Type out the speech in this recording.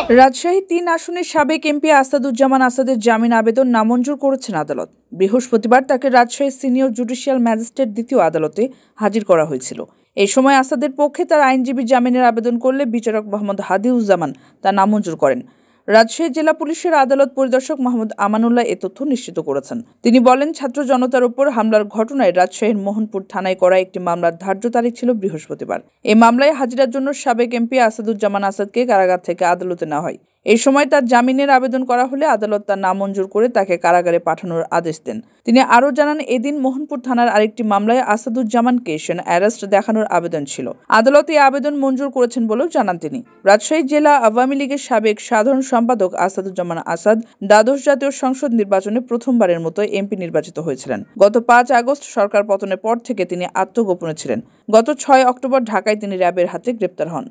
রাজশাহী ৩ আসনের সাবেক এমপি আসাদুজ্জামান আসাদের জামিন আবেদন নামঞ্জুর করেছেন আদালত। বৃহস্পতিবার তাকে রাজশাহী সিনিয়র জুডিশিয়াল ম্যাজিস্ট্রেট দ্বিতীয় আদালতে হাজির করা হয়েছিল। এই সময় আসাদের পক্ষে তার আইনজীবী জামিনের আবেদন করলে বিচারক মোহাম্মদ হাদিউজ্জামান তা নামঞ্জুর করেন। রাজশাহী জেলা পুলিশের আদালত পরিদর্শক মোহাম্মদ আমানুল্লাহ এ তথ্য নিশ্চিত করেছেন। তিনি বলেন, ছাত্র জনতার উপর হামলার ঘটনায় রাজশাহীর মোহনপুর থানায় করা একটি মামলার ধার্য তারিখ ছিল বৃহস্পতিবার। এই মামলায় হাজিরার জন্য সাবেক এমপি আসাদুজ্জামান আসাদকে কারাগার থেকে আদালতে নেওয়া হয়। এই সময় তার জামিনের আবেদন করা হলে আদালত তা নামঞ্জুর করে তাকে কারাগারে পাঠানোর আদেশ দেন। তিনি আরও জানান, এদিন মোহনপুর থানার আরেকটি মামলায় আসাদুজ্জামানকে অ্যারেস্ট দেখানোর আবেদন ছিল। আদালত এই আবেদন মঞ্জুর করেছেন বলেও জানান তিনি। রাজশাহী জেলা আওয়ামী লীগের সাবেক সাধারণ সম্পাদক আসাদুজ্জামান আসাদ দ্বাদশ জাতীয় সংসদ নির্বাচনে প্রথমবারের মতো এমপি নির্বাচিত হয়েছিলেন। গত ৫ আগস্ট সরকার পতনের পর থেকে তিনি আত্মগোপনে ছিলেন। গত ৬ অক্টোবর ঢাকায় তিনি র্যাবের হাতে গ্রেপ্তার হন।